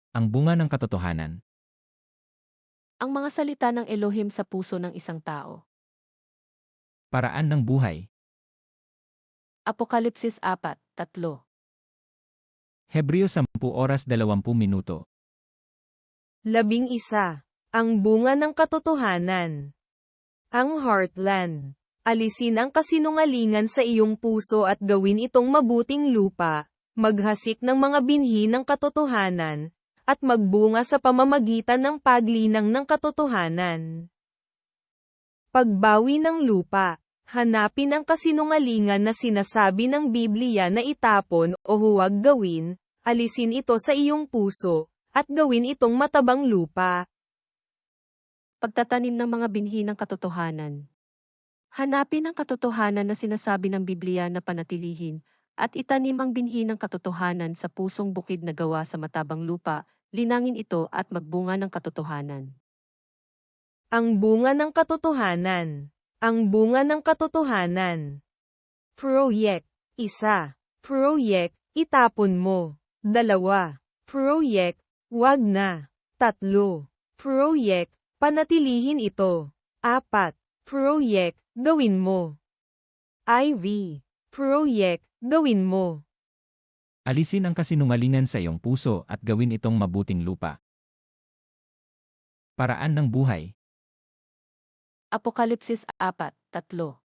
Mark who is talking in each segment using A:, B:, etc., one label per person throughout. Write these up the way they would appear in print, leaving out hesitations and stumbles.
A: Ang bunga ng katotohanan.
B: Ang mga salita ng Elohim sa puso ng isang tao.
A: Paraan ng buhay.
B: Apokalipsis 4:3.
A: Hebreo 10:20.
C: 11. Ang bunga ng katotohanan. Ang heartland. Alisin ang kasinungalingan sa iyong puso at gawin itong mabuting lupa, maghasik ng mga binhi ng katotohanan, at magbunga sa pamamagitan ng paglinang ng katotohanan. Pagbawi ng lupa. Hanapin ang kasinungalingan na sinasabi ng Biblia na itapon o huwag gawin, alisin ito sa iyong puso, at gawin itong matabang lupa.
B: Pagtatanim ng mga binhi ng katotohanan. Hanapin ang katotohanan na sinasabi ng Biblia na panatilihin, at itanim ang binhi ng katotohanan sa pusong bukid na gawa sa matabang lupa, linangin ito at magbunga ng katotohanan.
C: Ang bunga ng katotohanan. Ang bunga ng katotohanan. Proyek. 1. Proyek, itapon mo. 2. Proyek, wag na. 3. Proyek, panatilihin ito. 4. Proyek, gawin mo. IV. Proyek, gawin mo.
A: Alisin ang kasinungalingan sa iyong puso at gawin itong mabuting lupa. Paraan ng buhay.
B: Apokalipsis 4:3.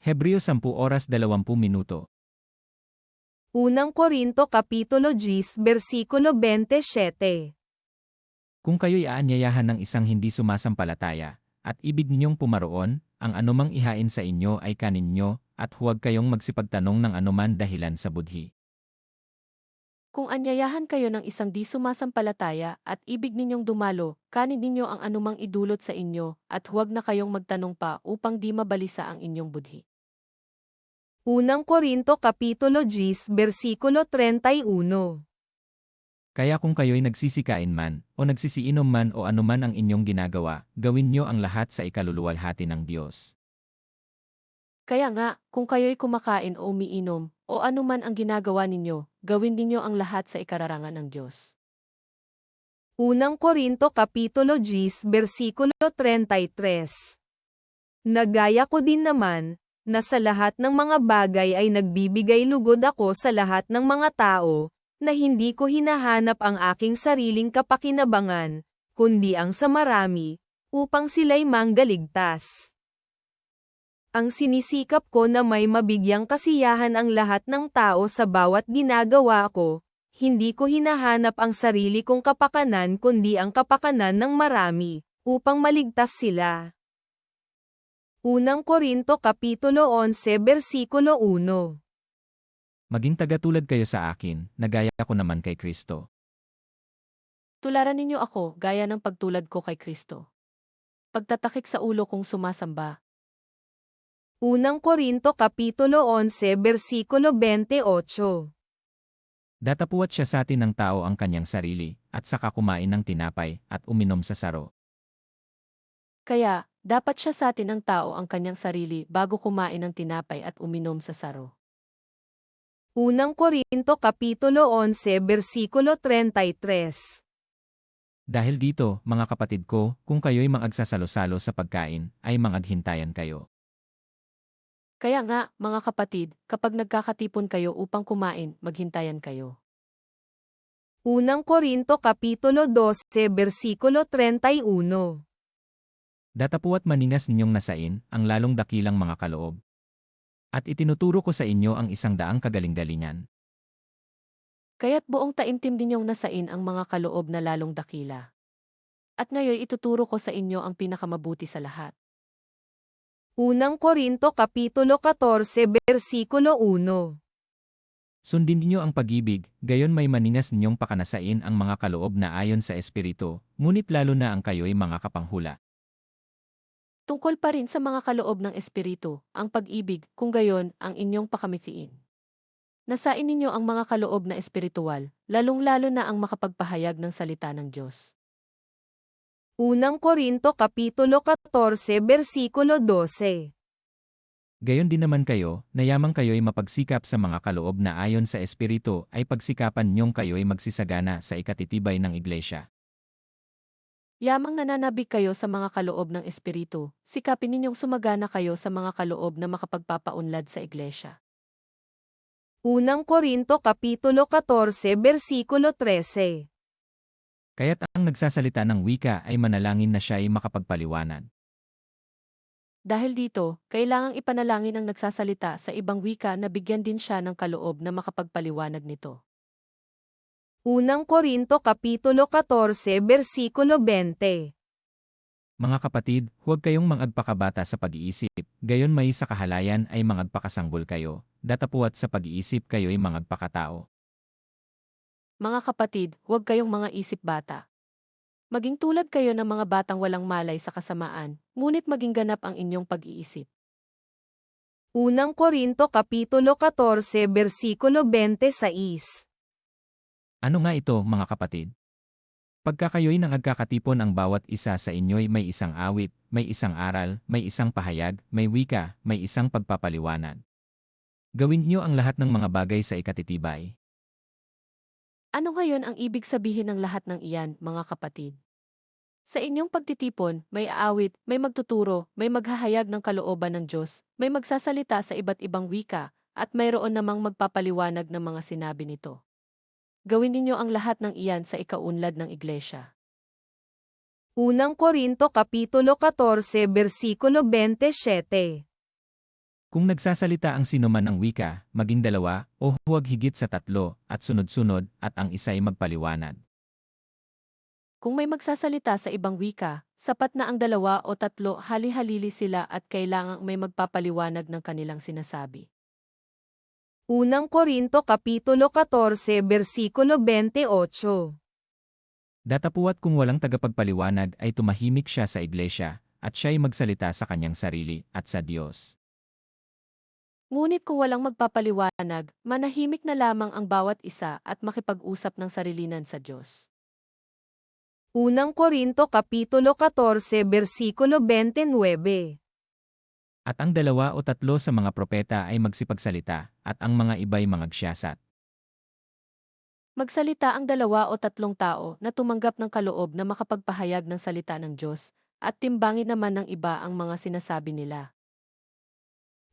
A: Hebreo 10:20.
C: Unang Korinto Kapitulo 10 versikulo 27.
A: Kung kayo'y aanyayahan ng isang hindi sumasampalataya, at ibig ninyong pumaroon, ang anumang ihain sa inyo ay kanin nyo, at huwag kayong magsipagtanong ng anuman dahilan sa budhi.
B: Kung anyayahan kayo ng isang di sumasampalataya at ibig ninyong dumalo, kanin ninyo ang anumang idulot sa inyo, at huwag na kayong magtanong pa upang di mabalisa ang inyong budhi.
C: Unang Korinto Kapitulo 10 versikulo 31.
A: Kaya kung kayo'y nagsisikain man, o nagsisiinom man o anuman ang inyong ginagawa, gawin nyo ang lahat sa ikaluluwalhati ng Diyos.
B: Kaya nga, kung kayo'y kumakain o umiinom, o anuman ang ginagawa ninyo, gawin ninyo ang lahat sa ikararangan ng Diyos.
C: Unang Korinto Kapitulo 10 versikulo 33. Nagaya ko din naman, na sa lahat ng mga bagay ay nagbibigay lugod ako sa lahat ng mga tao, na hindi ko hinahanap ang aking sariling kapakinabangan, kundi ang sa marami, upang sila'y manggaligtas. Ang sinisikap ko na may mabigyang kasiyahan ang lahat ng tao sa bawat ginagawa ko, hindi ko hinahanap ang sarili kong kapakanan kundi ang kapakanan ng marami, upang maligtas sila. Unang Korinto Kapitulo 11 versikulo 1.
A: Maging tagatulad kayo sa akin, na gaya ko naman kay Kristo.
B: Tularan ninyo ako gaya ng pagtulad ko kay Kristo. Pagtatakik sa ulo kong sumasamba.
C: Unang Korinto Kapitulo 11 versikulo 28.
A: Datapuat siya sa atin ng tao ang kanyang sarili, at saka kumain ng tinapay, at uminom sa saro.
B: Kaya, dapat siya sa atin ng tao ang kanyang sarili bago kumain ng tinapay at uminom sa saro.
C: Unang Korinto Kapitulo 11 versikulo 33.
A: Dahil dito, mga kapatid ko, kung kayo'y maagsasalo-salo sa pagkain, ay mangaghintayan kayo.
B: Kaya nga, mga kapatid, kapag nagkakatipon kayo upang kumain, maghintayan kayo.
C: Unang Korinto Kapitulo 12 versikulo 31.
A: Datapuat maningas ninyong nasain, ang lalong dakilang mga kaloob. At itinuturo ko sa inyo ang 100 kagaling-galingan.
B: Kaya't buong taimtim ninyong nasain ang mga kaloob na lalong dakila. At ngayon ituturo ko sa inyo ang pinakamabuti sa lahat.
C: Unang Korinto Kapitulo 14 versikulo 1.
A: Sundin ninyo ang pag-ibig, gayon may maningas ninyong pakanasain ang mga kaloob na ayon sa Espiritu, ngunit lalo na ang kayo'y mga kapanghula.
B: Tungkol pa rin sa mga kaloob ng Espiritu, ang pag-ibig, kung gayon, ang inyong pakamithiin. Nasain ninyo ang mga kaloob na espiritual, lalong-lalo na ang makapagpahayag ng salita ng Diyos.
C: Unang Korinto Kapitulo 14 versikulo 12.
A: Gayon din naman kayo, na yamang kayo'y mapagsikap sa mga kaloob na ayon sa Espiritu ay pagsikapan niyong kayo'y magsisagana sa ikatitibay ng iglesia.
B: Yamang nananabik kayo sa mga kaloob ng Espiritu, sikapin ninyong sumagana kayo sa mga kaloob na makapagpapaunlad sa iglesia.
C: Unang Korinto Kapitulo 14 Versikulo 13.
A: Kaya't ang nagsasalita ng wika ay manalangin na siya ay makapagpaliwanag.
B: Dahil dito, kailangang ipanalangin ang nagsasalita sa ibang wika na bigyan din siya ng kaloob na makapagpaliwanag nito.
C: Unang Korinto Kapitulo 14 Versikulo 20.
A: Mga kapatid, huwag kayong mangagpakabata sa pag-iisip, gayon may sa kahalayan ay mangagpakasanggol kayo, datapuat sa pag-iisip kayo'y mangagpakatao.
B: Mga kapatid, huwag kayong mga isip bata. Maging tulad kayo ng mga batang walang malay sa kasamaan, ngunit maging ganap ang inyong pag-iisip.
C: Unang Korinto Kapitulo 14 Versikulo 26.
A: Ano nga ito, mga kapatid? Pagka kayo'y nangagkakatipon ang bawat isa sa inyo'y may isang awit, may isang aral, may isang pahayag, may wika, may isang pagpapaliwanag. Gawin niyo ang lahat ng mga bagay sa ikatitibay.
B: Ano ngayon ang ibig sabihin ng lahat ng iyan, mga kapatid? Sa inyong pagtitipon, may aawit, may magtuturo, may maghahayag ng kalooban ng Diyos, may magsasalita sa iba't ibang wika, at mayroon namang magpapaliwanag ng mga sinabi nito. Gawin ninyo ang lahat ng iyan sa ikaunlad ng iglesia.
C: Unang Korinto Kapitulo 14 Versikulo 27.
A: Kung nagsasalita ang sinuman ng wika, maging dalawa, o huwag higit sa tatlo, at sunod-sunod, at ang isa'y magpaliwanag.
B: Kung may magsasalita sa ibang wika, sapat na ang dalawa o tatlo hali-halili sila at kailangang may magpapaliwanag ng kanilang sinasabi.
C: Unang Korinto Kapitulo 14 Versikulo 28.
A: Datapuat kung walang tagapagpaliwanag ay tumahimik siya sa iglesia, at siya'y magsalita sa kanyang sarili at sa Diyos.
B: Ngunit kung walang magpapaliwanag, manahimik na lamang ang bawat isa at makipag-usap ng sarilinan sa Diyos.
C: Unang Korinto Kapitulo 14 Versikulo 29.
A: At ang dalawa o tatlo sa mga propeta ay magsipagsalita, at ang mga iba'y mangagsyasat.
B: Magsalita ang dalawa o tatlong tao na tumanggap ng kaloob na makapagpahayag ng salita ng Diyos, at timbangin naman ng iba ang mga sinasabi nila.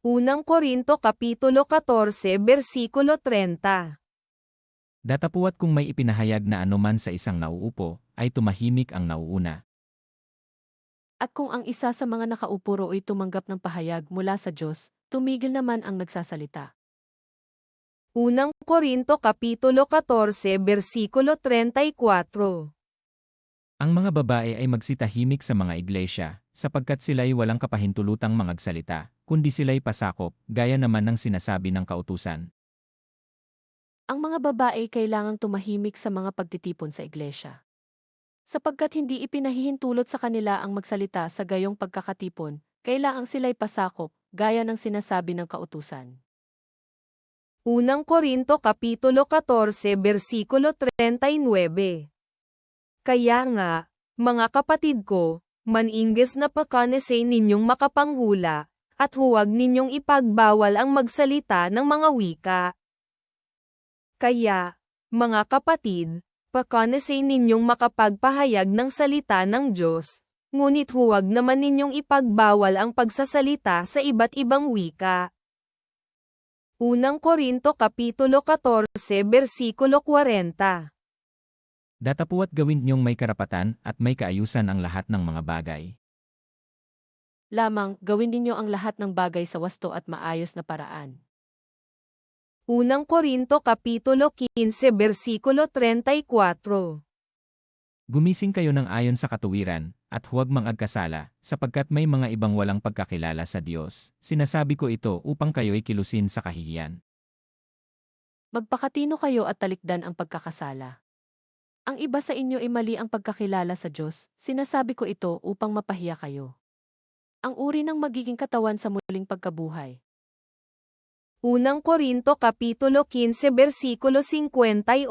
C: Unang Korinto Kapitulo 14 Versikulo 30.
A: Datapuat kung may ipinahayag na anuman sa isang nauupo, ay tumahimik ang nauuna.
B: At kung ang isa sa mga nakaupo ay tumanggap ng pahayag mula sa Diyos, tumigil naman ang nagsasalita.
C: Unang Korinto Kapitulo 14 Versikulo 34.
A: Ang mga babae ay magsitahimik sa mga iglesia, sapagkat sila'y walang kapahintulutang mangagsalita, kundi sila'y pasakop, gaya naman ng sinasabi ng kautusan.
B: Ang mga babae kailangang tumahimik sa mga pagtitipon sa iglesia. Sapagkat hindi ipinahihintulot sa kanila ang magsalita sa gayong pagkakatipon, kailangang sila'y pasakop, gaya ng sinasabi ng kautusan.
C: Unang Korinto Kapitulo 14 Versikulo 39. Kaya nga, mga kapatid ko, maningges na pagkanesay ninyong makapanghula, at huwag ninyong ipagbawal ang magsalita ng mga wika. Kaya, mga kapatid, pagkanesay ninyong makapagpahayag ng salita ng Diyos, ngunit huwag naman ninyong ipagbawal ang pagsasalita sa iba't ibang wika. Unang Korinto Kapitulo 14 Versikulo 40.
A: Datapuat gawin niyong may karapatan at may kaayusan ang lahat ng mga bagay.
B: Lamang, gawin ninyo ang lahat ng bagay sa wasto at maayos na paraan.
C: Unang Korinto Kapitulo 15 Versikulo 34.
A: Gumising kayo ng ayon sa katuwiran, at huwag mangagkasala, sapagkat may mga ibang walang pagkakilala sa Diyos. Sinasabi ko ito upang kayo'y kilusin sa kahihiyan.
B: Magpakatino kayo at talikdan ang pagkakasala. Ang iba sa inyo ay mali ang pagkakilala sa Diyos, sinasabi ko ito upang mapahiya kayo. Ang uri ng magiging katawan sa muling pagkabuhay.
C: Unang Korinto Kapitulo 15 Versikulo 58.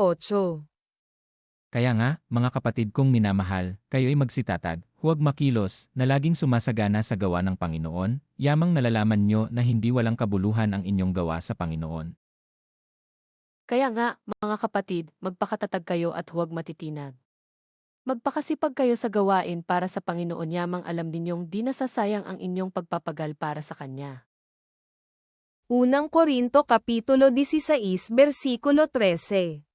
A: Kaya nga, mga kapatid kong minamahal, kayo'y magsitatag, Huwag makilos, na laging sumasagana sa gawa ng Panginoon, yamang nalalaman nyo na hindi walang kabuluhan ang inyong gawa sa Panginoon.
B: Kaya nga, mga kapatid, magpakatatag kayo at huwag matitinag. Magpakasipag kayo sa gawain para sa Panginoon yamang alam ninyong di nasasayang ang inyong pagpapagal para sa Kanya.
C: Unang Korinto Kapitulo 16 Versikulo 13.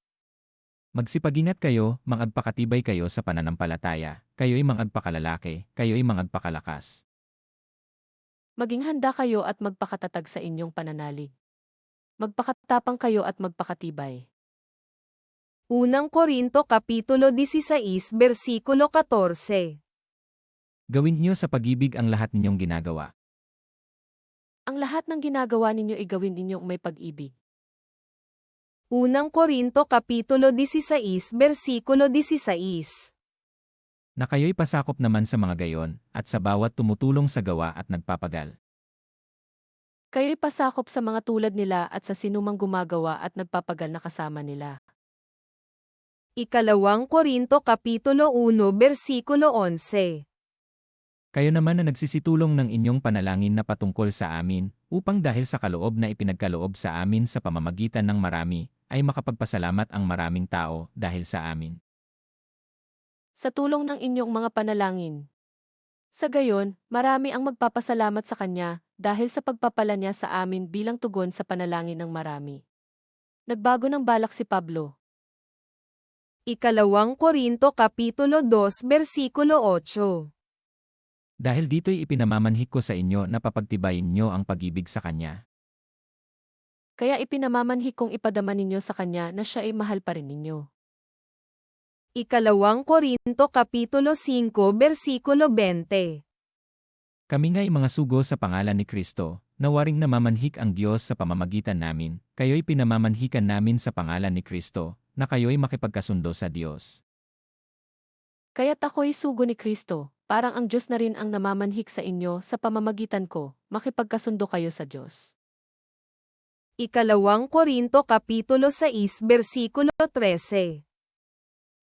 A: Magsipag-ingat kayo, mangagpakatibay kayo sa pananampalataya, kayo'y mangagpakalalaki, kayo'y mangagpakalakas.
B: Maging handa kayo at magpakatatag sa inyong pananalig. Magpakatapang kayo at magpakatibay.
C: Unang Korinto Kapitulo 16 Versikulo 14.
A: Gawin niyo sa pag-ibig ang lahat ninyong ginagawa.
B: Ang lahat ng ginagawa ninyo ay gawin ninyong may pag-ibig.
C: Unang Korinto Kapitulo 16 Versikulo 16.
A: Na kayo'y pasakop naman sa mga gayon, at sa bawat tumutulong sa gawa at nagpapagal.
B: Kayo'y pasakop sa mga tulad nila at sa sinumang gumagawa at nagpapagal na kasama nila.
C: Ikalawang Korinto Kapitulo 1 Versikulo 11.
A: Kayo naman na nagsisitulong ng inyong panalangin na patungkol sa amin, upang dahil sa kaloob na ipinagkaloob sa amin sa pamamagitan ng marami, ay makapagpasalamat ang maraming tao dahil sa amin.
B: Sa tulong ng inyong mga panalangin. Sa gayon, marami ang magpapasalamat sa Kanya dahil sa pagpapala niya sa amin bilang tugon sa panalangin ng marami. Nagbago ng balak si Pablo.
C: Ikalawang Korinto Kapitulo 2 Versikulo 8.
A: Dahil dito'y ipinamamanhik ko sa inyo na papagtibayin nyo ang pag-ibig sa Kanya.
B: Kaya ipinamamanhik kong ipadama ninyo sa Kanya na Siya ay mahal pa rin ninyo.
C: Ikalawang Korinto Kapitulo 5 Versikulo 20.
A: Kami nga'y mga sugo sa pangalan ni Kristo, nawaring namamanhik ang Diyos sa pamamagitan namin, kayo'y pinamamanhikan namin sa pangalan ni Kristo, na kayo'y makipagkasundo sa Diyos.
B: Kaya't ako'y sugo ni Kristo, parang ang Diyos na rin ang namamanhik sa inyo sa pamamagitan ko, makipagkasundo kayo sa Diyos.
C: Ikalawang Korinto Kapitulo 6 Versikulo 13.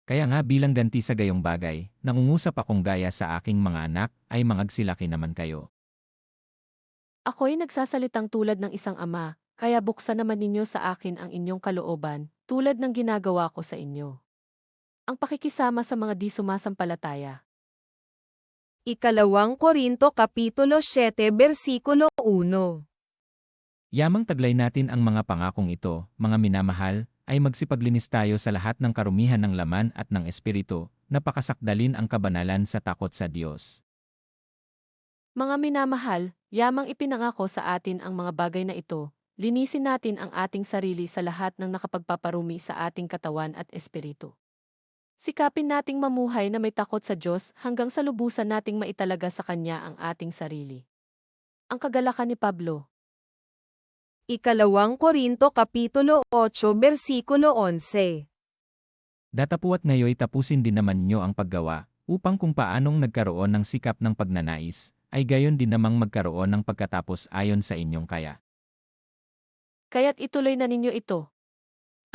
A: Kaya nga bilang ganti sa gayong bagay, nangungusap akong gaya sa aking mga anak, ay mangagsilaki naman kayo.
B: Ako'y nagsasalitang tulad ng isang ama, kaya buksan naman ninyo sa akin ang inyong kalooban, tulad ng ginagawa ko sa inyo. Ang pakikisama sa mga di sumasampalataya.
C: Ikalawang Korinto Kapitulo 7 Versikulo 1.
A: Yamang taglay natin ang mga pangakong ito, mga minamahal, ay magsipaglinis tayo sa lahat ng karumihan ng laman at ng espiritu, na pakasakdalin ang kabanalan sa takot sa Diyos.
B: Mga minamahal, yamang ipinangako sa atin ang mga bagay na ito, linisin natin ang ating sarili sa lahat ng nakapagpaparumi sa ating katawan at espiritu. Sikapin nating mamuhay na may takot sa Diyos hanggang sa lubusan nating maitalaga sa Kanya ang ating sarili. Ang kagalakan ni Pablo.
C: Ikalawang Korinto Kapitulo 8 Versikulo 11.
A: Datapuat ngayoy tapusin din naman nyo ang paggawa, upang kung paanong nagkaroon ng sikap ng pagnanais, ay gayon din namang magkaroon ng pagkatapos ayon sa inyong kaya.
B: Kaya't ituloy na ninyo ito.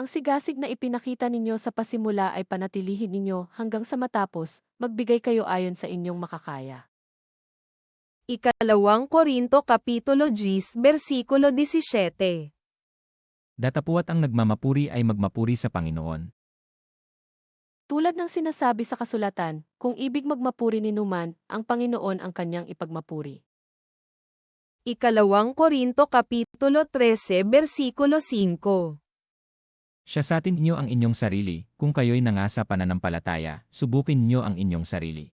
B: Ang sigasig na ipinakita ninyo sa pasimula ay panatilihin ninyo hanggang sa matapos, magbigay kayo ayon sa inyong makakaya.
C: Ikalawang Korinto Kapitulo 10 Versikulo 17.
A: Datapuat ang nagmamapuri ay magmapuri sa Panginoon.
B: Tulad ng sinasabi sa kasulatan, kung ibig magmapuri ni numan, ang Panginoon ang kanyang ipagmapuri.
C: Ikalawang Korinto Kapitulo 13 Versikulo 5.
A: Siya sa atin inyo ang inyong sarili, kung kayo'y nangasa pananampalataya, subukin nyo ang inyong sarili.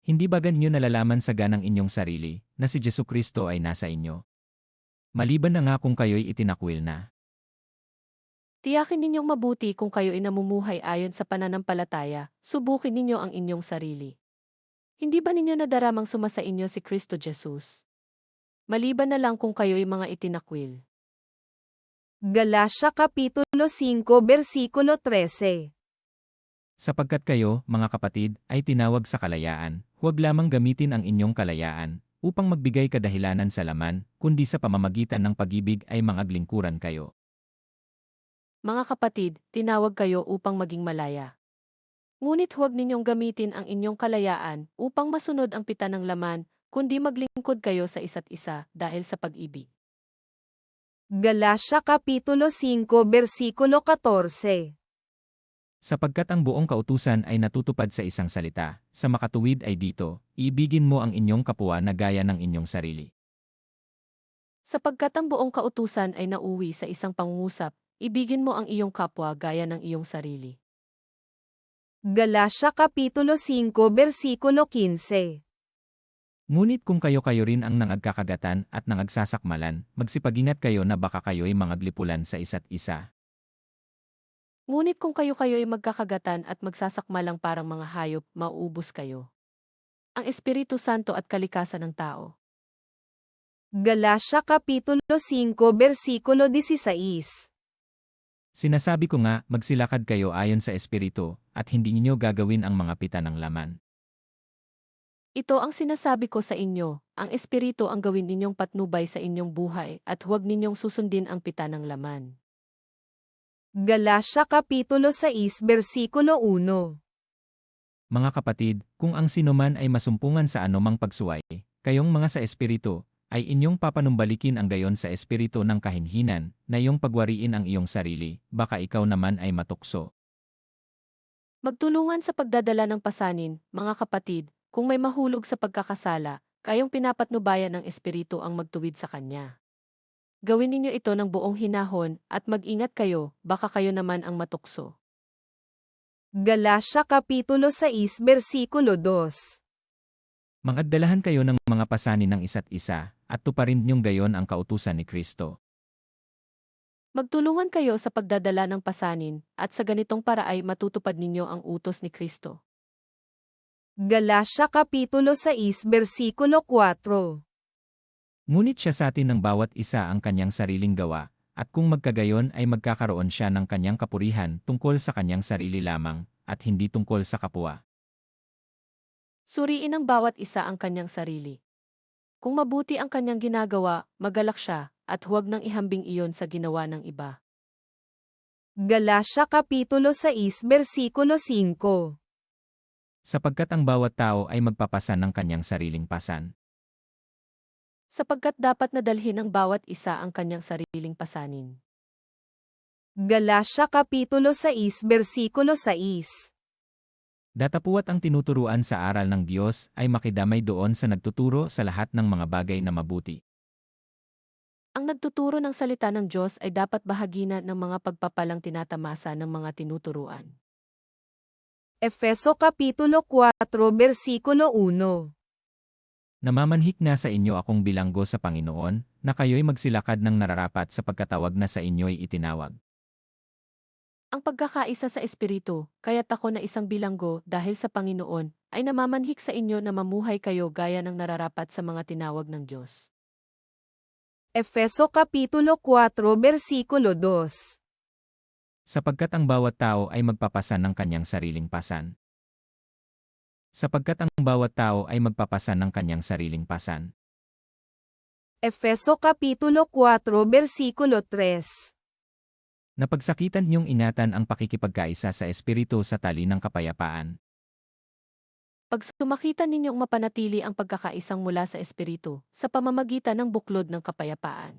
A: Hindi ba ganyo nalalaman sa ganang inyong sarili, na si Jesucristo ay nasa inyo? Maliban na nga kung kayo'y itinakwil na.
B: Tiyakin ninyong mabuti kung kayo'y namumuhay ayon sa pananampalataya, subukin ninyo ang inyong sarili. Hindi ba ninyo nadaramang sumasa inyo si Kristo Jesus? Maliban na lang kung kayo'y mga itinakwil.
C: Galasya Kapitulo 5 Versikulo 13.
A: Sapagkat kayo, mga kapatid, ay tinawag sa kalayaan, huwag lamang gamitin ang inyong kalayaan, upang magbigay kadahilanan sa laman, kundi sa pamamagitan ng pag-ibig ay mangaglingkuran kayo.
B: Mga kapatid, tinawag kayo upang maging malaya. Ngunit huwag ninyong gamitin ang inyong kalayaan upang masunod ang pita ng laman, kundi maglingkod kayo sa isa't isa dahil sa pag-ibig.
C: Galatia Kapitulo 5 Versikulo 14.
A: Sapagkat ang buong kautusan ay natutupad sa isang salita, sa makatuwid ay dito, ibigin mo ang inyong kapwa na gaya ng inyong sarili.
B: Sapagkat ang buong kautusan ay nauwi sa isang pangungusap, ibigin mo ang iyong kapwa gaya ng iyong sarili.
C: Galatia Kapitulo 5 Versikulo 15.
A: Ngunit kung kayo-kayo rin ang nangagkakagatan at nangagsasakmalan, magsipag-ingat kayo na baka kayo'y mangaglipulan sa isa't isa.
B: Ngunit kung kayo-kayo'y magkakagatan at magsasakmalang parang mga hayop, mauubos kayo. Ang Espiritu Santo at kalikasan ng tao.
C: Galatia Kapitulo 5 Versikulo 16.
A: Sinasabi ko nga, magsilakad kayo ayon sa Espiritu, at hindi ninyo gagawin ang mga pita ng laman.
B: Ito ang sinasabi ko sa inyo, ang Espiritu ang gawin ninyong patnubay sa inyong buhay at huwag ninyong susundin ang pita ng laman.
C: Galatia Kapitulo 6 Versikulo 1.
A: Mga kapatid, kung ang sinuman ay masumpungan sa anumang pagsuway, kayong mga sa Espiritu, ay inyong papanumbalikin ang gayon sa Espiritu ng kahinhinan, na iyong pagwariin ang iyong sarili, baka ikaw naman ay matukso.
B: Magtulungan sa pagdadala ng pasanin, mga kapatid, kung may mahulog sa pagkakasala, kayong pinapatnubayan ng Espiritu ang magtuwid sa Kanya. Gawin ninyo ito ng buong hinahon at mag-ingat kayo, baka kayo naman ang matukso.
C: Galatia Kapitulo 6 Versikulo 2.
A: Magdalahan kayo ng mga pasanin ng isa't isa, at tuparin niyong gayon ang kautusan ni Kristo.
B: Magtulungan kayo sa pagdadala ng pasanin, at sa ganitong paraay matutupad ninyo ang utos ni Kristo.
C: Galatia Kapitulo 6 Versikulo 4.
A: Ngunit siya sa atin ng bawat isa ang kanyang sariling gawa, at kung magkagayon ay magkakaroon siya ng kanyang kapurihan tungkol sa kanyang sarili lamang, at hindi tungkol sa kapwa.
B: Suriin ng bawat isa ang kanyang sarili. Kung mabuti ang kanyang ginagawa, magalak siya, at huwag nang ihambing iyon sa ginawa ng iba.
C: Galatia Kapitulo 6 Versikulo 5.
A: Sapagkat ang bawat tao ay magpapasan ng kanyang sariling pasan.
B: Sapagkat dapat nadalhin ng bawat isa ang kanyang sariling pasanin.
C: Galatia Kapitulo 6 Versikulo 6.
A: Datapuat ang tinuturuan sa aral ng Diyos ay makidamay doon sa nagtuturo sa lahat ng mga bagay na mabuti.
B: Ang nagtuturo ng salita ng Diyos ay dapat bahagina ng mga pagpapalang tinatamasa ng mga tinuturuan.
C: Efeso Kapitulo 4 Versikulo 1.
A: Namamanhik na sa inyo akong bilanggo sa Panginoon, na kayo'y magsilakad ng nararapat sa pagkatawag na sa inyo'y itinawag.
B: Ang pagkakaisa sa Espiritu, kaya't ako na isang bilanggo dahil sa Panginoon, ay namamanhik sa inyo na mamuhay kayo gaya ng nararapat sa mga tinawag ng Diyos.
C: Efeso Kapitulo 4 Versikulo 2.
A: Sapagkat ang bawat tao ay magpapasan ng kanyang sariling pasan. Sapagkat ang bawat tao ay magpapasan ng kanyang sariling pasan.
C: Efeso Kapitulo 4 Versikulo 3.
A: Napagsakitan niyong ingatan ang pakikipagkaisa sa Espiritu sa tali ng kapayapaan.
B: Pag sumakitan ninyong mapanatili ang pagkakaisang mula sa Espiritu, sa pamamagitan ng buklod ng kapayapaan.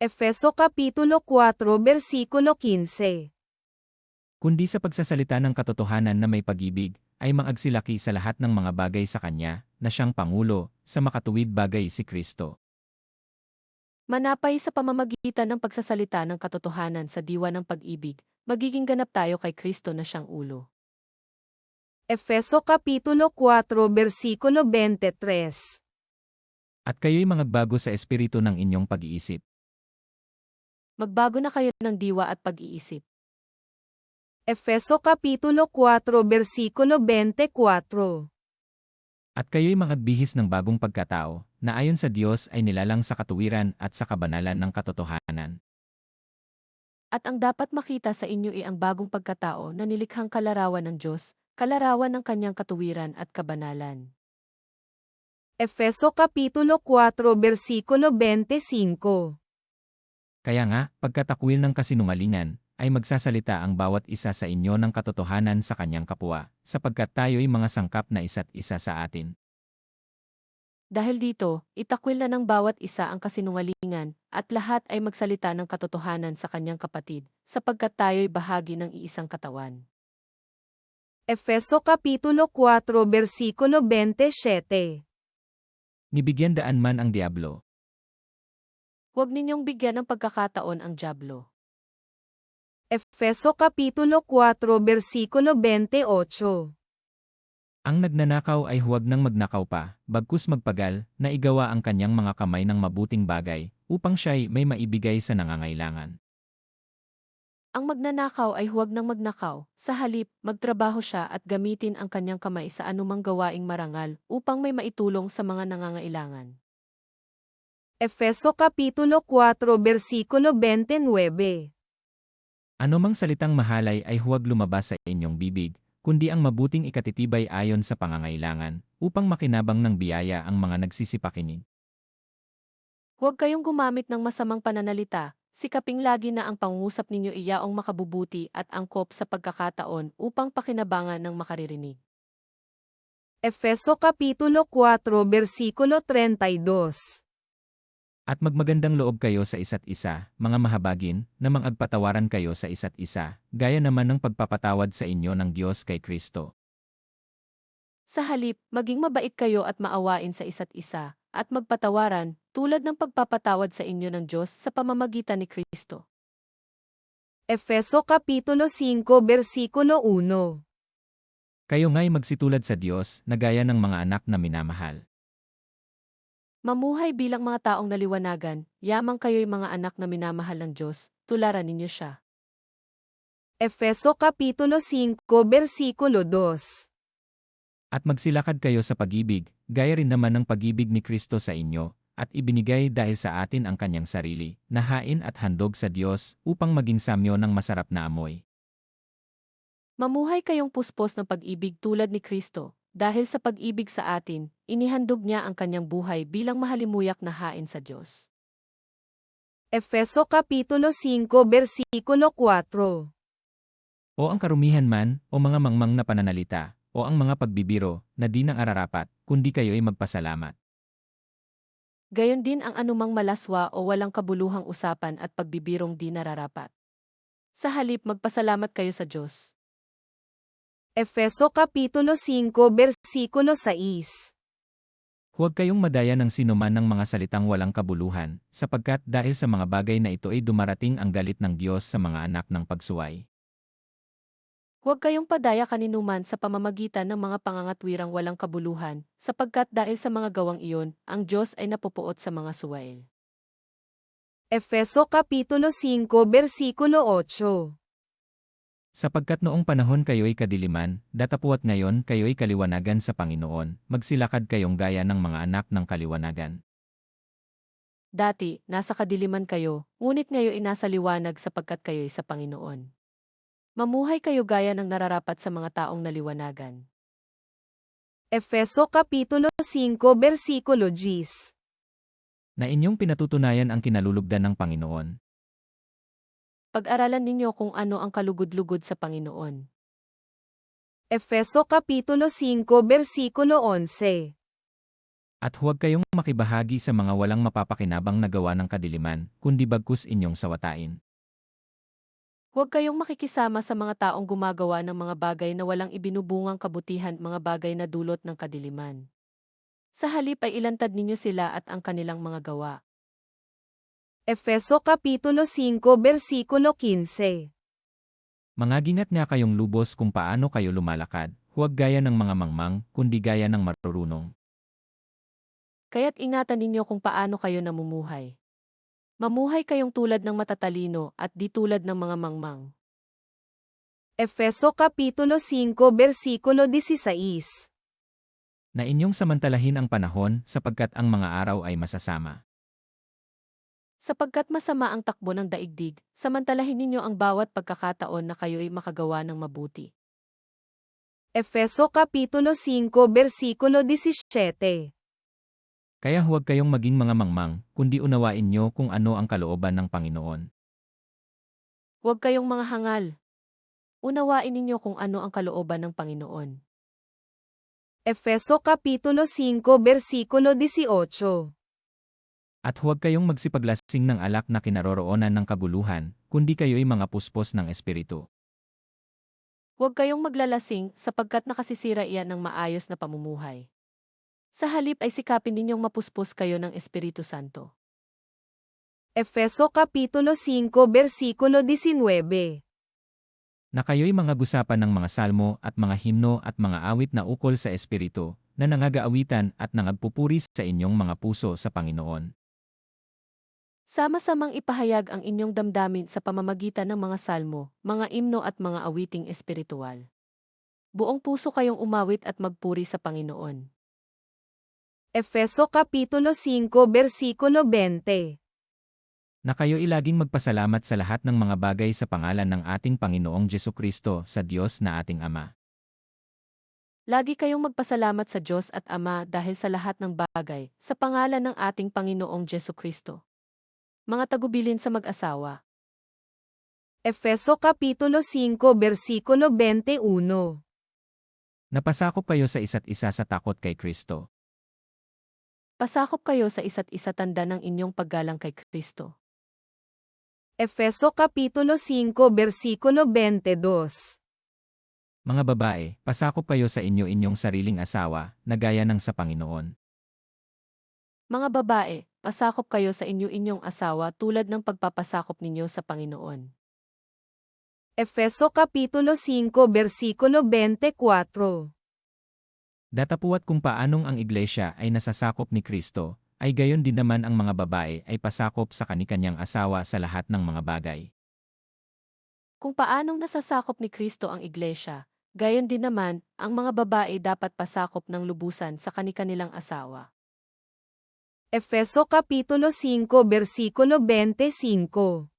C: Efeso Kapitulo 4 Versikulo 15.
A: Kundi sa pagsasalita ng katotohanan na may pag-ibig, ay maagsilaki sa lahat ng mga bagay sa Kanya, na siyang Pangulo, sa makatuwid bagay si Kristo.
B: Manapay sa pamamagitan ng pagsasalita ng katotohanan sa diwa ng pag-ibig, magiging ganap tayo kay Kristo na siyang ulo.
C: Efeso Kapitulo 4 Versikulo 23.
A: At kayo'y magbago sa espiritu ng inyong pag-iisip.
B: Magbago na kayo ng diwa at pag-iisip.
C: Efeso Kapitulo 4 Versikulo 24.
A: At kayo'y magbihis ng bagong pagkatao, na ayon sa Diyos ay nilalang sa katuwiran at sa kabanalan ng katotohanan.
B: At ang dapat makita sa inyo ay ang bagong pagkatao na nilikhang kalarawan ng Diyos, kalarawan ng kanyang katuwiran at kabanalan.
C: Efeso Kapitulo 4 Versikulo 25.
A: Kaya nga, pagkatakwil ng kasinungalingan, ay magsasalita ang bawat isa sa inyo ng katotohanan sa kanyang kapwa, sapagkat tayo'y mga sangkap na isa't isa sa atin.
B: Dahil dito, itakwil na ng bawat isa ang kasinungalingan, at lahat ay magsalita ng katotohanan sa kanyang kapatid, sapagkat tayo'y bahagi ng iisang katawan.
C: Efeso Kapitulo 4 Versikulo 27.
A: Nibigyan daan man ang diablo.
B: Huwag ninyong bigyan ng pagkakataon ang dyablo.
C: Efeso Kapitulo 4 Versikulo 28.
A: Ang nagnanakaw ay huwag nang magnakaw pa, bagkus magpagal, na igawa ang kanyang mga kamay ng mabuting bagay, upang siya'y may maibigay sa nangangailangan.
B: Ang magnanakaw ay huwag nang magnakaw, sa halip, magtrabaho siya at gamitin ang kanyang kamay sa anumang gawaing marangal upang may maitulong sa mga nangangailangan.
C: Efeso Kapitulo 4 Versikulo 29.
A: Ano mang salitang mahalay ay huwag lumabas sa inyong bibig, kundi ang mabuting ikatitibay ayon sa pangangailangan, upang makinabang ng biyaya ang mga nagsisipakinig.
B: Huwag kayong gumamit ng masamang pananalita, sikaping lagi na ang pangungusap ninyo iyaong makabubuti at angkop sa pagkakataon upang pakinabangan ng makaririnig.
C: Efeso Kapitulo 4 Versikulo 32.
A: At magmagandang loob kayo sa isa't isa, mga mahabagin, na mangagpatawaran kayo sa isa't isa, gaya naman ng pagpapatawad sa inyo ng Diyos kay Kristo.
B: Sa halip, maging mabait kayo at maawain sa isa't isa, at magpatawaran, tulad ng pagpapatawad sa inyo ng Diyos sa pamamagitan ni Kristo.
C: Efeso Kapitulo 5 Versikulo 1.
A: Kayo nga'y magsitulad sa Diyos, na gaya ng mga anak na minamahal.
B: Mamuhay bilang mga taong naliwanagan, yamang kayo'y mga anak na minamahal ng Diyos, tularan ninyo siya.
C: Efeso Kapitulo 5 Versikulo 2.
A: At magsilakad kayo sa pag-ibig, gaya rin naman ng pag-ibig ni Kristo sa inyo, at ibinigay dahil sa atin ang kanyang sarili, na hain at handog sa Diyos, upang maging samyo ng masarap na amoy.
B: Mamuhay kayong puspos ng pag-ibig tulad ni Kristo, dahil sa pag-ibig sa atin, inihandog niya ang kanyang buhay bilang mahalimuyak na hain sa Diyos.
C: Efeso Kapitulo 5 Versikulo 4.
A: O ang karumihan man, o mga mangmang na pananalita, o ang mga pagbibiro, na di nang ararapat, kundi kayo'y magpasalamat.
B: Gayon din ang anumang malaswa o walang kabuluhang usapan at pagbibirong di nararapat. Sa halip magpasalamat kayo sa Diyos.
C: Efeso Kapitulo 5 Versikulo 6.
A: Huwag kayong madaya ng sinuman ng mga salitang walang kabuluhan, sapagkat dahil sa mga bagay na ito ay dumarating ang galit ng Diyos sa mga anak ng pagsuway.
B: Huwag kayong padaya kaninuman sa pamamagitan ng mga pangangatwirang walang kabuluhan, sapagkat dahil sa mga gawang iyon, ang Diyos ay napupuot sa mga suwail.
C: Efeso Kapitulo 5 Versikulo 8.
A: Sapagkat noong panahon kayo'y kadiliman, datapuat ngayon kayo'y kaliwanagan sa Panginoon, magsilakad kayong gaya ng mga anak ng kaliwanagan.
B: Dati, nasa kadiliman kayo, ngunit ngayon nasa liwanag sapagkat kayo'y sa Panginoon. Mamuhay kayo gaya ng nararapat sa mga taong naliwanagan.
C: Efeso Kapitulo 5 Versikulo 10.
A: Na inyong pinatutunayan ang kinalulugdan ng Panginoon.
B: Pag-aralan ninyo kung ano ang kalugod-lugod sa Panginoon.
C: Efeso Kapitulo 5 Versikulo 11.
A: At huwag kayong makibahagi sa mga walang mapapakinabang na gawa ng kadiliman, kundi bagkus inyong sawatain.
B: Huwag kayong makikisama sa mga taong gumagawa ng mga bagay na walang ibinubungang kabutihan, mga bagay na dulot ng kadiliman. Sa halip ay ilantad ninyo sila at ang kanilang mga gawa.
C: Efeso Kapitulo 5 Versikulo 15.
A: Mangagingat nga kayong lubos kung paano kayo lumalakad, huwag gaya ng mga mangmang, kundi gaya ng marurunong.
B: Kaya't ingatan ninyo kung paano kayo namumuhay. Mamuhay kayong tulad ng matatalino at di tulad ng mga mangmang.
C: Efeso Kapitulo 5 Versikulo 16.
A: Na inyong samantalahin ang panahon, sapagkat ang mga araw ay masasama.
B: Sapagkat masama ang takbo ng daigdig, samantalahin ninyo ang bawat pagkakataon na kayo'y makagawa ng mabuti.
C: Efeso Kapitulo 5 Versikulo 17.
A: Kaya huwag kayong maging mga mangmang, kundi unawain nyo kung ano ang kalooban ng Panginoon.
B: Huwag kayong mga hangal. Unawain ninyo kung ano ang kalooban ng Panginoon.
C: Efeso Kapitulo 5 Versikulo 18.
A: At huwag kayong magsipaglasing ng alak na kinaroroonan ng kaguluhan, kundi kayo'y mga puspos ng Espiritu.
B: Huwag kayong maglalasing sapagkat nakasisira iyan ng maayos na pamumuhay. Sa halip ay sikapin ninyong mapuspos kayo ng Espiritu Santo.
C: Efeso Kapitulo 5 Versikulo 19.
A: Na kayo'y mga gusapan ng mga salmo at mga himno at mga awit na ukol sa Espiritu, na nangagaawitan at nangagpupuri sa inyong mga puso sa Panginoon.
B: Sama-samang ipahayag ang inyong damdamin sa pamamagitan ng mga salmo, mga imno at mga awiting espiritual. Buong puso kayong umawit at magpuri sa Panginoon.
C: Efeso Kapitulo 5 Versikulo 20.
A: Na kayo'y laging magpasalamat sa lahat ng mga bagay sa pangalan ng ating Panginoong Jesucristo sa Diyos na ating Ama.
B: Lagi kayong magpasalamat sa Diyos at Ama dahil sa lahat ng bagay, sa pangalan ng ating Panginoong Jesucristo. Mga tagubilin sa mag-asawa.
C: Efeso Kapitulo 5 Versikulo 21.
A: Napasakop kayo sa isa't isa sa takot kay Kristo.
B: Pasakop kayo sa isa't isa tanda ng inyong paggalang kay Kristo.
C: Efeso Kapitulo 5 Versikulo 22.
A: Mga babae, pasakop kayo sa inyong sariling asawa, na gaya ng sa Panginoon.
B: Mga babae, pasakop kayo sa inyong asawa tulad ng pagpapasakop ninyo sa Panginoon.
C: Efeso Kapitulo 5 Versikulo 24.
A: Datapuat kung paanong ang iglesia ay nasasakop ni Kristo, ay gayon din naman ang mga babae ay pasakop sa kanikanyang asawa sa lahat ng mga bagay.
B: Kung paanong nasasakop ni Kristo ang iglesia, gayon din naman, ang mga babae dapat pasakop ng lubusan sa kanilang asawa.
C: Efeso Kapitulo 5 Versikulo 25.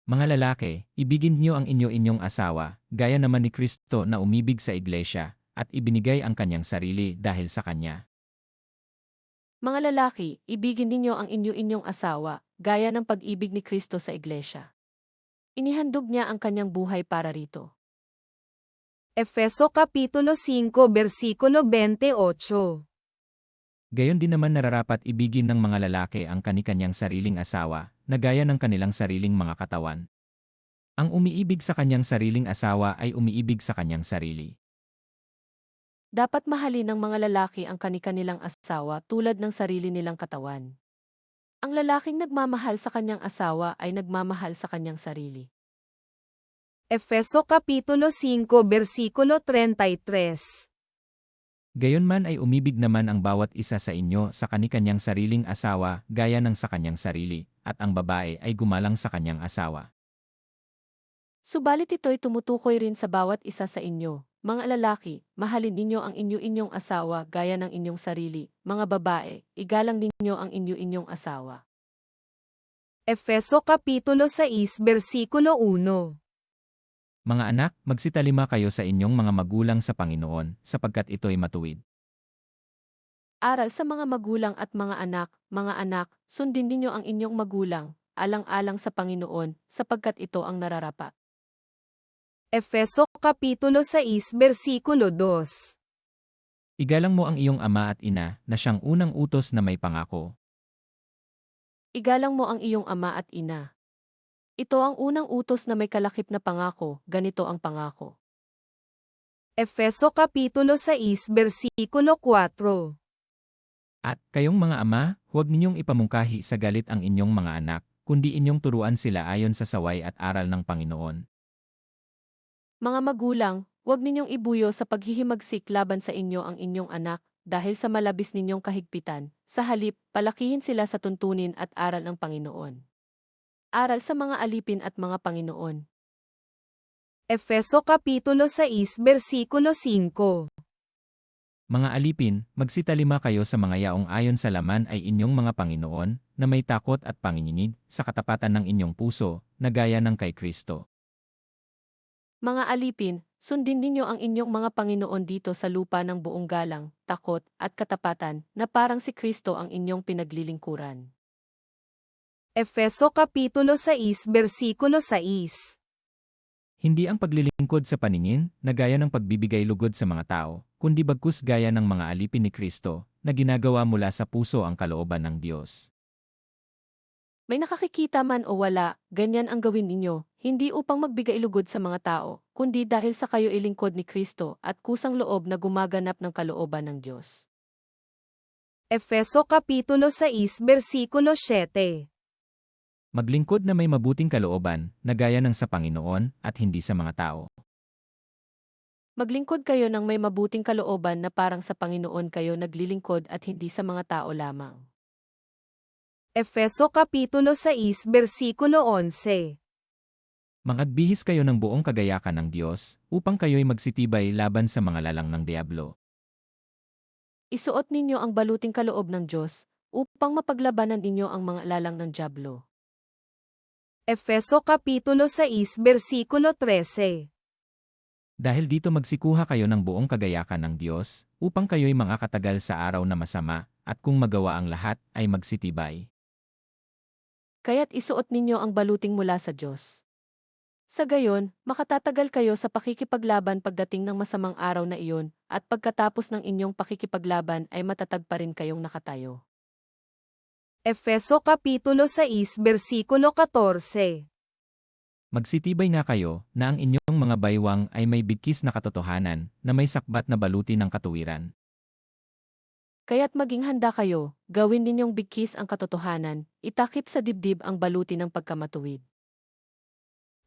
A: Mga lalaki, ibigin niyo ang inyong asawa, gaya naman ni Kristo na umibig sa iglesia, at ibinigay ang kanyang sarili dahil sa kanya.
B: Mga lalaki, ibigin ninyo ang inyong asawa, gaya ng pag-ibig ni Kristo sa iglesia. Inihandog niya ang kanyang buhay para rito.
C: Efeso Kapitulo 5 Versikulo 28.
A: Gayon din naman nararapat ibigin ng mga lalaki ang kanikanyang sariling asawa, na gaya ng kanilang sariling mga katawan. Ang umiibig sa kanyang sariling asawa ay umiibig sa kanyang sarili.
B: Dapat mahalin ng mga lalaki ang kanilang asawa tulad ng sarili nilang katawan. Ang lalaking nagmamahal sa kanyang asawa ay nagmamahal sa kanyang sarili.
C: Efeso Kapitulo 5 Versikulo 33.
A: Gayonman ay umibig naman ang bawat isa sa inyo sa kanikanyang sariling asawa gaya ng sa kanyang sarili, at ang babae ay gumalang sa kanyang asawa.
B: Subalit ito'y tumutukoy rin sa bawat isa sa inyo. Mga lalaki, mahalin ninyo ang inyong asawa gaya ng inyong sarili. Mga babae, igalang ninyo ang inyong asawa.
C: Efeso Kapitulo 6 Versikulo 1.
A: Mga anak, magsitalima kayo sa inyong mga magulang sa Panginoon, sapagkat ito'y matuwid.
B: Aral sa mga magulang at mga anak, sundin ninyo ang inyong magulang, alang-alang sa Panginoon, sapagkat ito ang nararapat.
C: Efeso Kapitulo 6 Versikulo 2.
A: Igalang mo ang iyong ama at ina, na siyang unang utos na may pangako.
B: Igalang mo ang iyong ama at ina. Ito ang unang utos na may kalakip na pangako, ganito ang pangako.
C: Efeso Kapitulo 6 Versikulo 4.
A: At, kayong mga ama, huwag ninyong ipamungkahi sa galit ang inyong mga anak, kundi inyong turuan sila ayon sa saway at aral ng Panginoon.
B: Mga magulang, huwag ninyong ibuyo sa paghihimagsik laban sa inyo ang inyong anak, dahil sa malabis ninyong kahigpitan, sa halip, palakihin sila sa tuntunin at aral ng Panginoon. Aral sa mga alipin at mga Panginoon.
C: Efeso Kapitulo 6 Versikulo 5.
A: Mga alipin, magsitalima kayo sa mga yaong ayon sa laman ay inyong mga Panginoon, na may takot at panginginig, sa katapatan ng inyong puso, na gaya ng kay Kristo.
B: Mga alipin, sundin ninyo ang inyong mga Panginoon dito sa lupa ng buong galang, takot, at katapatan, na parang si Kristo ang inyong pinaglilingkuran.
C: Efeso Kapitulo 6 Bersikulo 6.
A: Hindi ang paglilingkod sa paningin na gaya ng pagbibigay lugod sa mga tao, kundi bagkus gaya ng mga alipin ni Kristo na ginagawa mula sa puso ang kalooban ng Diyos.
B: May nakakikita man o wala, ganyan ang gawin ninyo, hindi upang magbigay lugod sa mga tao, kundi dahil sa kayo ilingkod ni Kristo at kusang loob na gumaganap ng kalooban ng Diyos.
C: Efeso Kapitulo 6 Bersikulo 7.
A: Maglingkod na may mabuting kalooban na gaya ng sa Panginoon at hindi sa mga tao.
B: Maglingkod kayo ng may mabuting kalooban na parang sa Panginoon kayo naglilingkod at hindi sa mga tao lamang.
C: Efeso Kapitulo 6 Bersikulo 11.
A: Mangagbihis kayo ng buong kagayakan ng Diyos upang kayo'y magsitibay laban sa mga lalang ng Diablo.
B: Isuot ninyo ang baluting kaloob ng Diyos upang mapaglabanan ninyo ang mga lalang ng Diablo.
C: Efeso Kapitulo 6 Bersikulo 13.
A: Dahil dito magsikuha kayo ng buong kagayakan ng Diyos upang kayo'y makakatagal sa araw na masama at kung magawa ang lahat ay magsitibay.
B: Kaya't isuot ninyo ang baluting mula sa Diyos. Sa gayon, makatatagal kayo sa pakikipaglaban pagdating ng masamang araw na iyon, at pagkatapos ng inyong pakikipaglaban ay matatag pa rin kayong nakatayo.
C: Efeso Kapitulo 6 Bersikulo 14.
A: Magsitibay nga kayo na ang inyong mga baywang ay may bigkis na katotohanan na may sakbat na baluti ng katuwiran.
B: Kaya't maging handa kayo, gawin ninyong bigkis ang katotohanan, itakip sa dibdib ang baluti ng pagkamatuwid.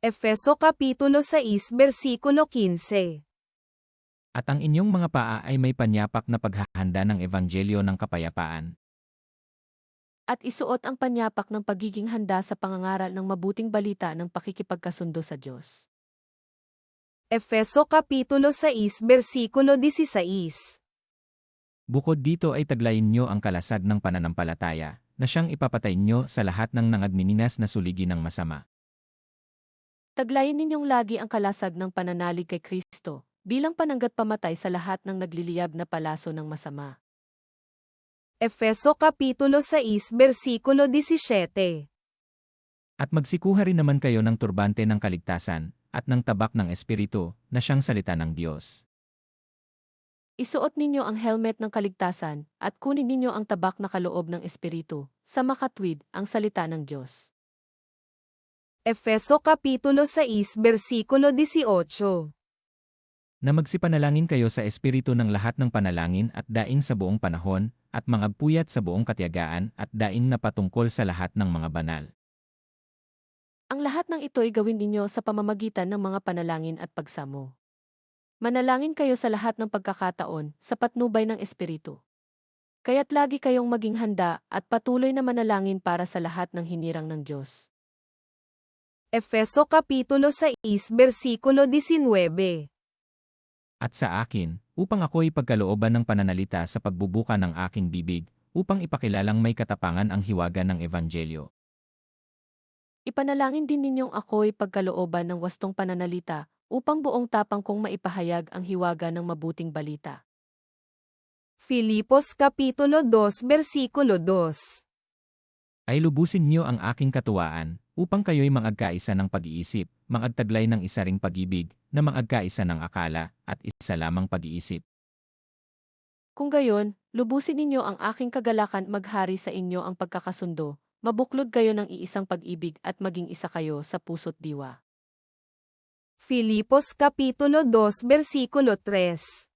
C: Efeso Kapitulo 6 Bersikulo 15.
A: At ang inyong mga paa ay may panyapak na paghahanda ng ebanghelyo ng kapayapaan.
B: At isuot ang panyapak ng pagiging handa sa pangangaral ng mabuting balita ng pakikipagkasundo sa Diyos.
C: Efeso Kapitulo 6 Bersikulo 16.
A: Bukod dito ay taglayin nyo ang kalasag ng pananampalataya na siyang ipapatay nyo sa lahat ng nangagnininas na suligi ng masama.
B: Taglayin ninyong lagi ang kalasag ng pananalig kay Kristo, bilang pananggat pamatay sa lahat ng nagliliyab na palaso ng masama.
C: Efeso Kapitulo 6 Bersikulo 17.
A: At magsikuha rin naman kayo ng turbante ng kaligtasan at ng tabak ng Espiritu na siyang salita ng Diyos.
B: Isuot ninyo ang helmet ng kaligtasan at kunin ninyo ang tabak na kaloob ng Espiritu, sa makatwid ang salita ng Diyos.
C: Efeso Kapitulo 6 Bersikulo 18.
A: Na magsipanalangin kayo sa Espiritu ng lahat ng panalangin at daing sa buong panahon, at mangagpuyat sa buong katiyagaan at daing na patungkol sa lahat ng mga banal.
B: Ang lahat ng ito ay gawin ninyo sa pamamagitan ng mga panalangin at pagsamo. Manalangin kayo sa lahat ng pagkakataon sa patnubay ng Espiritu. Kaya't lagi kayong maging handa at patuloy na manalangin para sa lahat ng hinirang ng Diyos.
C: Efeso Kapitulo 6 Bersikulo 19.
A: At sa akin, upang ako'y pagkalooban ng pananalita sa pagbubuka ng aking bibig, upang ipakilalang may katapangan ang hiwaga ng Ebanghelyo.
B: Ipanalangin din ninyong ako'y pagkalooban ng wastong pananalita, upang buong tapang kong maipahayag ang hiwaga ng mabuting balita.
C: Filipos Kapitulo 2 Bersikulo 2.
A: Ay lubusin niyo ang aking katuwaan, upang kayo'y mangagkaisa ng pag-iisip, mangagtaglay ng isa ring pag-ibig, na mangagkaisa ng akala, at isa lamang pag-iisip.
B: Kung gayon, lubusin ninyo ang aking kagalakan maghari sa inyo ang pagkakasundo, mabuklod kayo ng iisang pag-ibig at maging isa kayo sa puso't diwa.
C: Filipos Kapitulo 2 Bersikulo 3.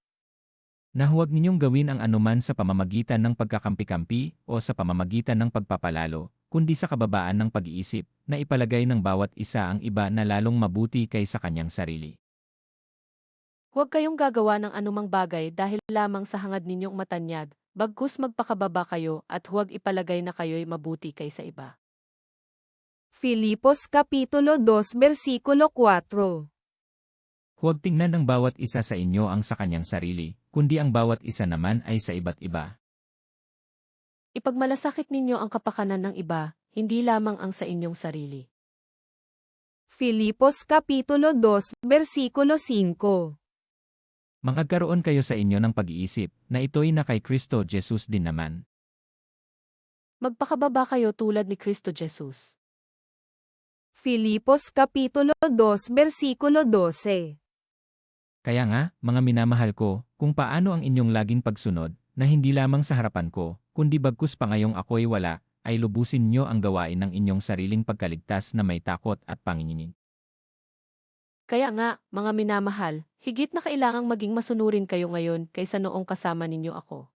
A: Na huwag ninyong gawin ang anuman sa pamamagitan ng pagkakampi-kampi o sa pamamagitan ng pagpapalalo, kundi sa kababaan ng pag-iisip, na ipalagay ng bawat isa ang iba na lalong mabuti kaysa kanyang sarili.
B: Huwag kayong gagawa ng anumang bagay dahil lamang sa hangad ninyong matanyag, bagkus magpakababa kayo at huwag ipalagay na kayo'y mabuti kaysa iba.
C: Filipos Kapitulo 2 Bersikulo 4.
A: Huwag tingnan ng bawat isa sa inyo ang sa kanyang sarili, kundi ang bawat isa naman ay sa iba't iba.
B: Ipagmalasakit ninyo ang kapakanan ng iba, hindi lamang ang sa inyong sarili.
C: Filipos Kapitulo 2 Bersikulo 5.
A: Mangagkaroon kayo sa inyo ng pag-iisip, na ito'y na kay Kristo Jesus din naman.
B: Magpakababa kayo tulad ni Kristo Jesus.
C: Filipos Kapitulo 2 Versikulo 12.
A: Kaya nga, mga minamahal ko, kung paano ang inyong laging pagsunod, na hindi lamang sa harapan ko, kundi bagkus pa ngayong ako'y wala, ay lubusin nyo ang gawain ng inyong sariling pagkaligtas na may takot at panginginig.
B: Kaya nga, mga minamahal, higit na kailangang maging masunurin kayo ngayon kaysa noong kasama ninyo ako.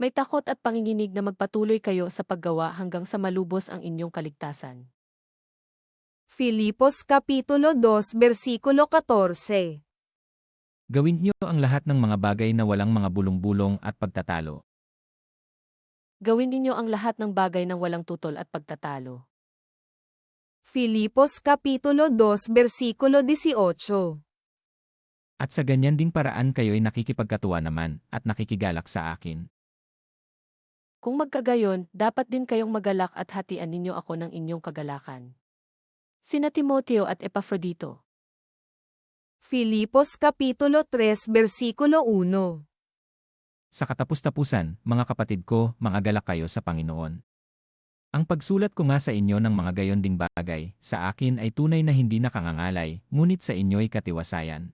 B: May takot at panginginig na magpatuloy kayo sa paggawa hanggang sa malubos ang inyong kaligtasan.
C: Filipos Kapitulo 2 Versikulo 14.
A: Gawin nyo ang lahat ng mga bagay na walang mga bulong-bulong at pagtatalo.
B: Gawin ninyo ang lahat ng bagay ng walang tutol at pagtatalo.
C: Filipos Kapitulo 2 Versikulo 18.
A: At sa ganyan ding paraan kayo'y nakikipagkatuwa naman at nakikigalak sa akin.
B: Kung magkagayon, dapat din kayong magalak at hatian ninyo ako ng inyong kagalakan. Sina Timoteo at Epafrodito.
C: Filipos Kapitulo 3 Versikulo 1.
A: Sa katapus-tapusan, mga kapatid ko, mangagalak kayo sa Panginoon. Ang pagsulat ko nga sa inyo ng mga gayon ding bagay, sa akin ay tunay na hindi nakangangalay, ngunit sa inyo'y katiwasayan.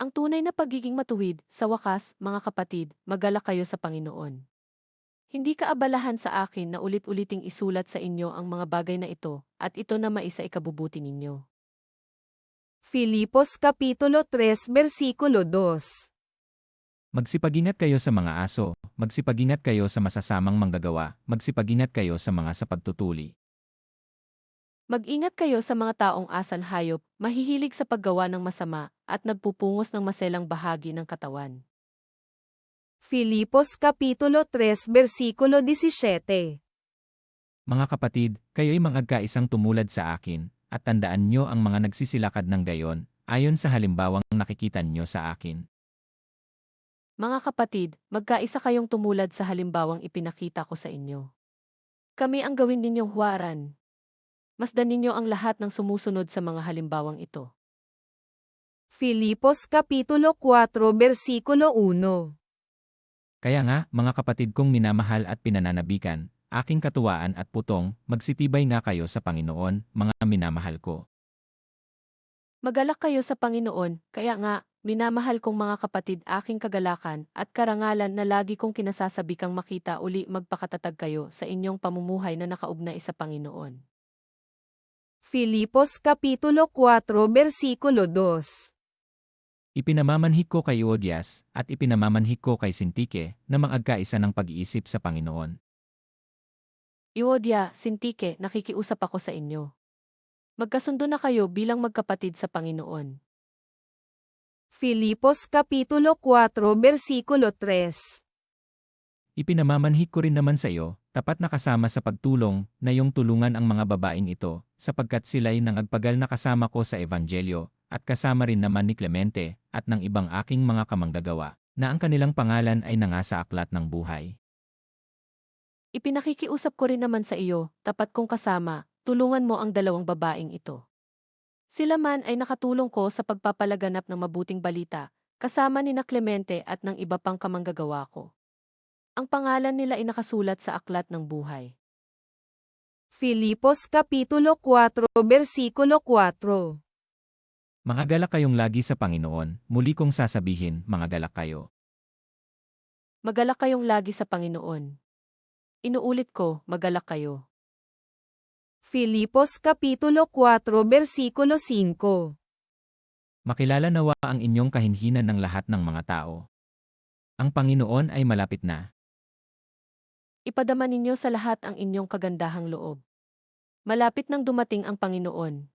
B: Ang tunay na pagiging matuwid, sa wakas, mga kapatid, magalak kayo sa Panginoon. Hindi kaabalahan sa akin na ulit-uliting isulat sa inyo ang mga bagay na ito, at ito na maisa ikabubuti ninyo.
C: Filipos Kapitulo 3 Versikulo 2.
A: Magsipag-ingat kayo sa mga aso, magsipag-ingat kayo sa masasamang manggagawa, magsipag-ingat kayo sa mga sa pagtutuli.
B: Mag-ingat kayo sa mga taong asal hayop, mahihilig sa paggawa ng masama, at nagpupungos ng maselang bahagi ng katawan.
C: Filipos Kapitulo 3 Versikulo 17.
A: Mga kapatid, kayo'y mangagkaisang tumulad sa akin, at tandaan nyo ang mga nagsisilakad ng gayon, ayon sa halimbawang nakikita nyo sa akin.
B: Mga kapatid, magkaisa kayong tumulad sa halimbawang ipinakita ko sa inyo. Kami ang gawin ninyong huwaran. Masdan ninyo ang lahat ng sumusunod sa mga halimbawang ito.
C: Filipos Kapitulo 4 Versikulo 1.
A: Kaya nga, mga kapatid kong minamahal at pinananabikan, aking katuwaan at putong, magsitibay nga kayo sa Panginoon, mga minamahal ko.
B: Magalak kayo sa Panginoon, kaya nga, minamahal kong mga kapatid aking kagalakan at karangalan na lagi kong kinasasabi kang makita uli magpakatatag kayo sa inyong pamumuhay na nakaugnay sa Panginoon.
C: Filipos Kapitulo 4 Versikulo 2.
A: Ipinamamanhik ko kay Euodias, at ipinamamanhik ko kay Sintike, na mangagkaisa ng pag-iisip sa Panginoon.
B: Euodia, Sintike, nakikiusap ako sa inyo. Magkasundo na kayo bilang magkapatid sa Panginoon.
C: Filipos Kapitulo 4 Versikulo 3.
A: Ipinamamanhik ko rin naman sa iyo, tapat na kasama sa pagtulong, na iyong tulungan ang mga babaeng ito, sapagkat sila'y nangagpagal na kasama ko sa Evangelyo, at kasama rin naman ni Clemente, at ng ibang aking mga kamanggagawa, na ang kanilang pangalan ay nangasa aklat ng buhay.
B: Ipinakikiusap ko rin naman sa iyo, tapat kong kasama, tulungan mo ang dalawang babaeng ito. Sila man ay nakatulong ko sa pagpapalaganap ng mabuting balita, kasama ni na Clemente at ng iba pang kamanggagawa ko. Ang pangalan nila ay nakasulat sa aklat ng buhay.
C: Filipos Kapitulo 4 Versikulo 4.
A: Mga galak kayong lagi sa Panginoon, muli kong sasabihin, mga galak kayo.
B: Magalak kayong lagi sa Panginoon. Inuulit ko, magalak kayo.
C: Filipos Kapitulo 4 Versikulo 5.
A: Makilala nawa ang inyong kahinhinan ng lahat ng mga tao. Ang Panginoon ay malapit na.
B: Ipadama ninyo sa lahat ang inyong kagandahang loob. Malapit nang dumating ang Panginoon.